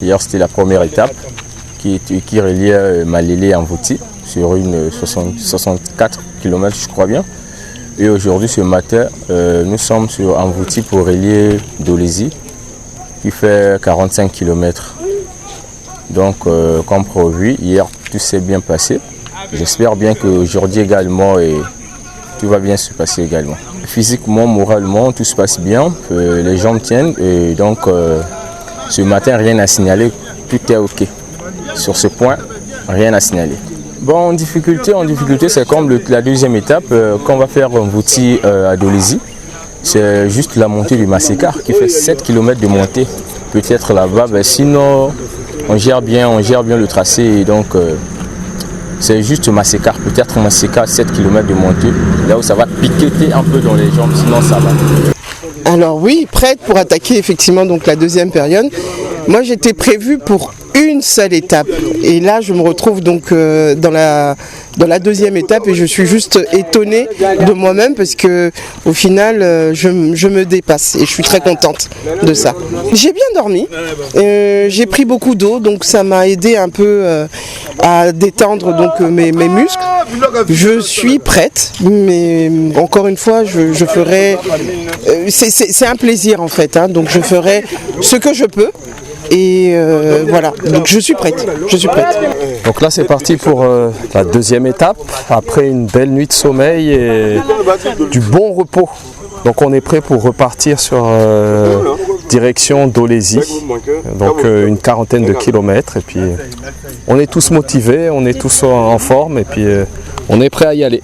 Hier, c'était la première étape qui reliait Malélé à Mvouti sur une 64 km, je crois bien. Et aujourd'hui, ce matin, nous sommes sur Mvouti pour relier Dolézy qui fait 45 km. Donc, comme prévu, hier, tout s'est bien passé. J'espère bien qu'aujourd'hui également, tout va bien se passer également. Physiquement, moralement, tout se passe bien. Les jambes tiennent. Et donc, ce matin, rien à signaler. Tout est OK. Sur ce point, rien à signaler. Bon, en difficulté, c'est comme la deuxième étape qu'on va faire Mvouti à Dolézy. C'est juste la montée du Massécar qui fait 7 km de montée. Peut-être là-bas, mais sinon, on gère bien le tracé. Et donc, c'est juste Massécar, peut-être Massécar, 7 km de montée. Là où ça va piqueter un peu dans les jambes, sinon ça va. Alors oui, prête pour attaquer effectivement donc la deuxième période. Moi j'étais prévue pour une seule étape et là je me retrouve donc dans la deuxième étape et je suis juste étonnée de moi-même parce que au final je me dépasse et je suis très contente de ça. J'ai bien dormi, j'ai pris beaucoup d'eau donc ça m'a aidé un peu à détendre donc mes muscles. Je suis prête, mais encore une fois je ferai, c'est un plaisir en fait, hein, donc je ferai ce que je peux. Et voilà, donc je suis prête. Donc là c'est parti pour la deuxième étape, après une belle nuit de sommeil et du bon repos. Donc on est prêt pour repartir sur direction Dolézy, donc une quarantaine de kilomètres. Et puis on est tous motivés, on est tous en forme et puis on est prêt à y aller.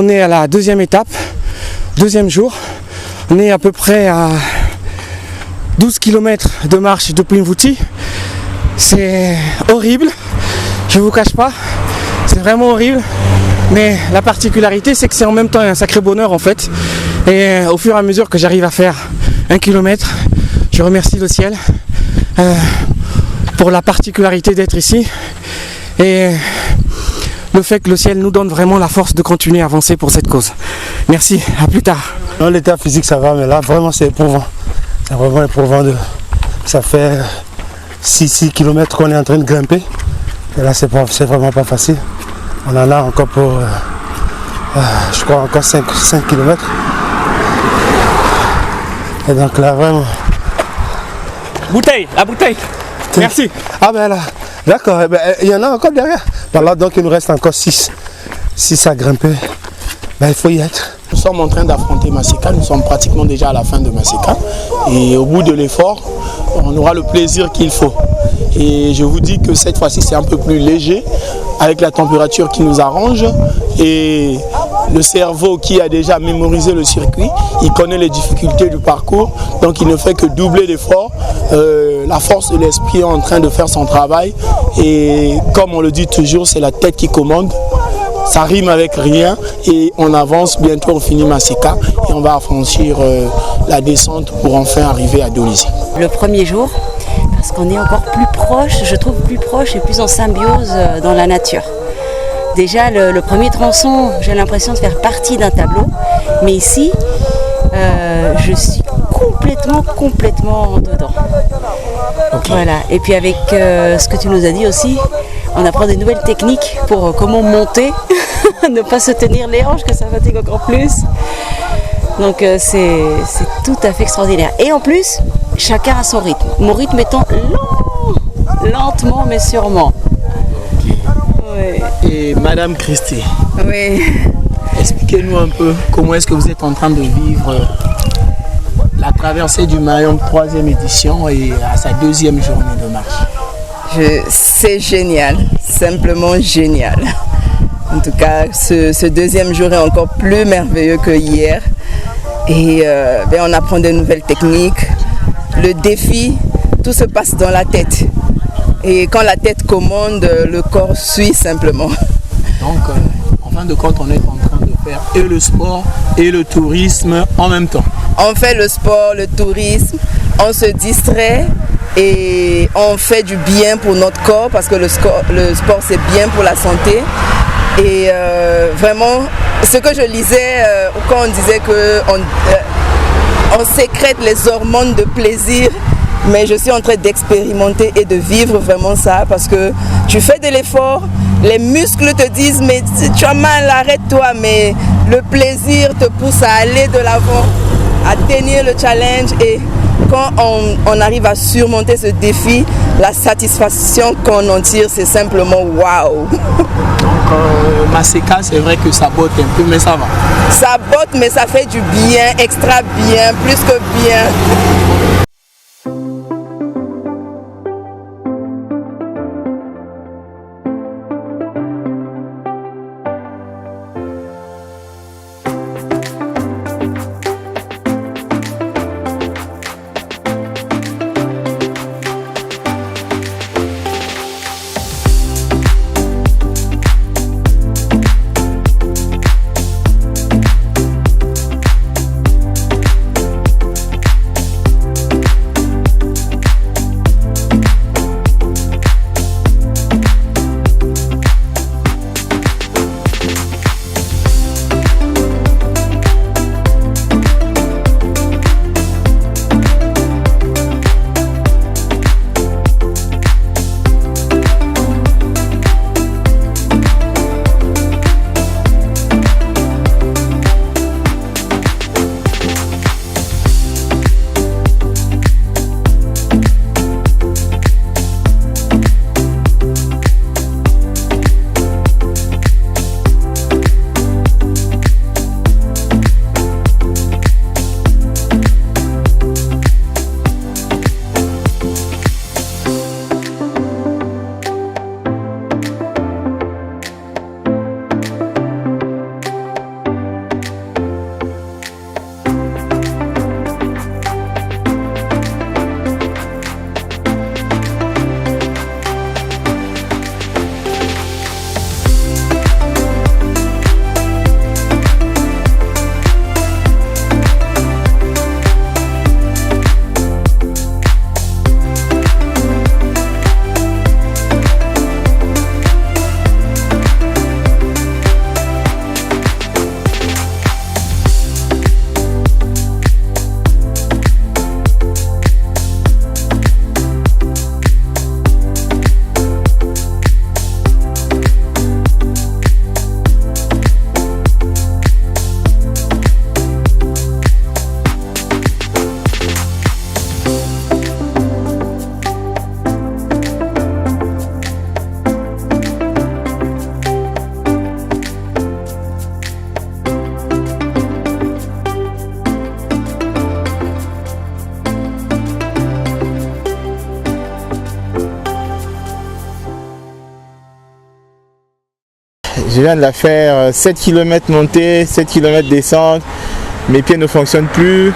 On est à la deuxième étape, deuxième jour. On est à peu près à 12 km de marche depuis Mvouti. C'est horrible, je ne vous cache pas, c'est vraiment horrible. Mais la particularité, c'est que c'est en même temps un sacré bonheur en fait. Et au fur et à mesure que j'arrive à faire 1 km, je remercie le ciel pour la particularité d'être ici. Et le fait que le ciel nous donne vraiment la force de continuer à avancer pour cette cause. Merci, à plus tard. Non, l'état physique ça va, mais là vraiment c'est éprouvant. C'est vraiment éprouvant. Ça fait 6 km qu'on est en train de grimper. Et là c'est vraiment pas facile. On en a encore pour, je crois, encore 5 km. Et donc là vraiment... La bouteille. Merci. Ah ben là, d'accord, il y en a encore derrière. Ben là donc il nous reste encore 6 à grimper. Ben il faut y être. Nous sommes en train d'affronter Maseka, nous sommes pratiquement déjà à la fin de Maseka. Et au bout de l'effort, on aura le plaisir qu'il faut. Et je vous dis que cette fois-ci c'est un peu plus léger, avec la température qui nous arrange. Et le cerveau qui a déjà mémorisé le circuit, il connaît les difficultés du parcours, donc il ne fait que doubler l'effort. La force de l'esprit est en train de faire son travail. Et comme on le dit toujours, c'est la tête qui commande. Ça rime avec rien et on avance, bientôt on finit Maseka et on va franchir la descente pour enfin arriver à Dolisie. Le premier jour, parce qu'on est encore plus proche, je trouve plus proche et plus en symbiose dans la nature. Déjà le premier tronçon, j'ai l'impression de faire partie d'un tableau, mais ici, je suis complètement dedans. Okay. Voilà. Et puis avec ce que tu nous as dit aussi, on apprend des nouvelles techniques pour comment monter, ne pas se tenir les hanches, que ça fatigue encore plus. Donc c'est tout à fait extraordinaire. Et en plus, chacun a son rythme. Mon rythme étant lentement mais sûrement. Okay. Ouais. Et Madame Christie, oui. Expliquez-nous un peu comment est-ce que vous êtes en train de vivre la traversée du Mayombe 3e édition et à sa 2e journée de marche. C'est génial, simplement génial. En tout cas, ce deuxième jour est encore plus merveilleux que hier. Et on apprend de nouvelles techniques. Le défi, tout se passe dans la tête. Et quand la tête commande, le corps suit simplement. Donc, en fin de compte, on est en train de faire et le sport et le tourisme en même temps. On fait le sport, le tourisme, on se distrait et on fait du bien pour notre corps parce que le sport c'est bien pour la santé. Et vraiment, ce que je lisais quand on disait qu'on sécrète les hormones de plaisir, mais je suis en train d'expérimenter et de vivre vraiment ça parce que tu fais de l'effort, les muscles te disent mais si tu as mal, arrête-toi, mais le plaisir te pousse à aller de l'avant, à tenir le challenge et quand on arrive à surmonter ce défi, la satisfaction qu'on en tire, c'est simplement waouh. Donc Maseka, c'est vrai que ça botte un peu, mais ça va. Ça botte, mais ça fait du bien, extra bien, plus que bien. Je viens de la faire 7 km montée, 7 km descente. Mes pieds ne fonctionnent plus,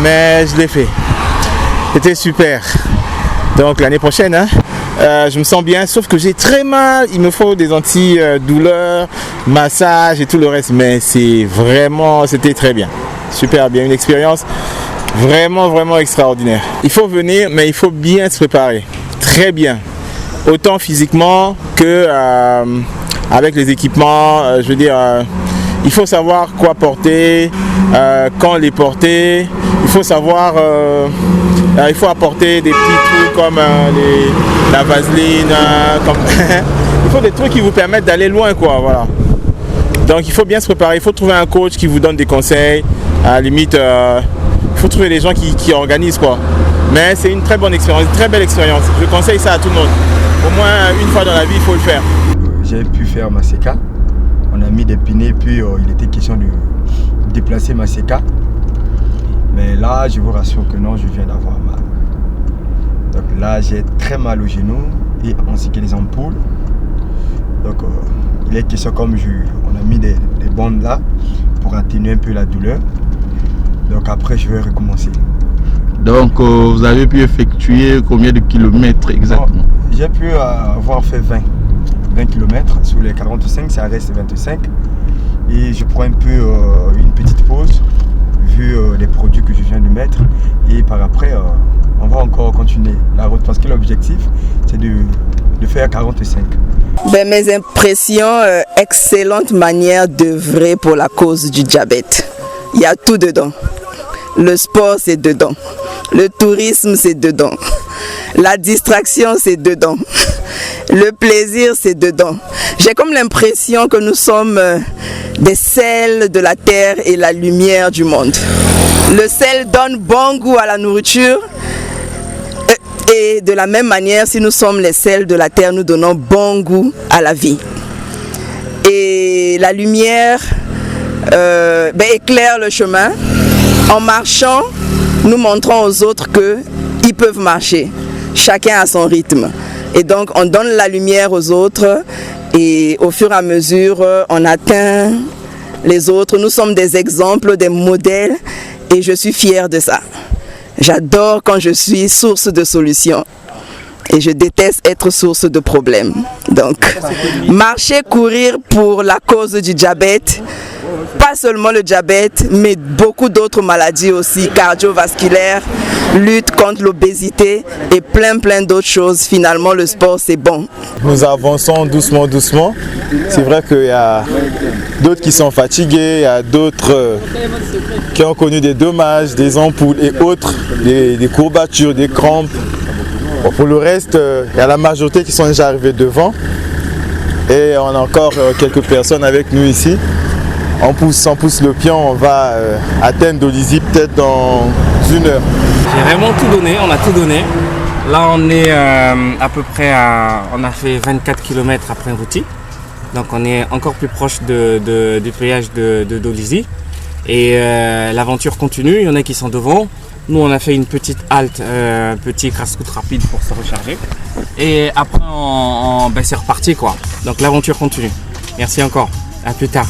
mais je l'ai fait. C'était super. Donc l'année prochaine, hein, je me sens bien, sauf que j'ai très mal. Il me faut des anti-douleurs, massage et tout le reste. Mais c'était très bien. Super bien, une expérience vraiment extraordinaire. Il faut venir, mais il faut bien se préparer. Très bien. Autant physiquement que avec les équipements, je veux dire... il faut savoir quoi porter, quand les porter. Il faut savoir, il faut apporter des petits trucs comme la vaseline. Il faut des trucs qui vous permettent d'aller loin, quoi. Voilà. Donc il faut bien se préparer. Il faut trouver un coach qui vous donne des conseils. À la limite, il faut trouver des gens qui organisent, quoi. Mais c'est une très bonne expérience, une très belle expérience. Je conseille ça à tout le monde. Au moins une fois dans la vie, il faut le faire. J'ai pu faire ma CK. On a mis des pinets, puis il était question de déplacer ma CK. Mais là, je vous rassure que non, je viens d'avoir mal. Donc là, j'ai très mal au genou et ainsi que les ampoules. Donc il est question, comme on a mis des bandes là pour atténuer un peu la douleur. Donc après, je vais recommencer. Donc vous avez pu effectuer combien de kilomètres exactement? J'ai pu avoir fait 20 km. Sur les 45, ça reste 25. Et je prends un peu une petite pause, vu les produits que je viens de mettre. Et par après, on va encore continuer la route parce que l'objectif, c'est de faire 45. Ben, mes impressions, excellente manière d'œuvrer pour la cause du diabète. Il y a tout dedans. Le sport, c'est dedans. Le tourisme, c'est dedans. La distraction, c'est dedans. Le plaisir, c'est dedans. J'ai comme l'impression que nous sommes des sels de la terre et la lumière du monde. Le sel donne bon goût à la nourriture. Et de la même manière, si nous sommes les sels de la terre, nous donnons bon goût à la vie. Et la lumière éclaire le chemin. En marchant, nous montrons aux autres qu'ils peuvent marcher, chacun à son rythme. Et donc on donne la lumière aux autres et au fur et à mesure, on atteint les autres. Nous sommes des exemples, des modèles et je suis fière de ça. J'adore quand je suis source de solutions et je déteste être source de problèmes. Donc, marcher, courir pour la cause du diabète, pas seulement le diabète, mais beaucoup d'autres maladies aussi, cardiovasculaires, lutte contre l'obésité et plein d'autres choses. Finalement, le sport, c'est bon. Nous avançons doucement. C'est vrai qu'il y a d'autres qui sont fatigués, il y a d'autres qui ont connu des dommages, des ampoules et autres, des courbatures, des crampes. Bon, pour le reste, il y a la majorité qui sont déjà arrivés devant. Et on a encore quelques personnes avec nous ici. On pousse le pion, on va atteindre Dolisie peut-être dans 1 heure. J'ai vraiment tout donné, on a tout donné. Là on est à peu près on a fait 24 km après Mvouti. Donc on est encore plus proche du péage de Dolisie. Et l'aventure continue, il y en a qui sont devant. Nous on a fait une petite halte, un petit crash-route rapide pour se recharger. Et après c'est reparti quoi. Donc l'aventure continue. Merci encore, à plus tard.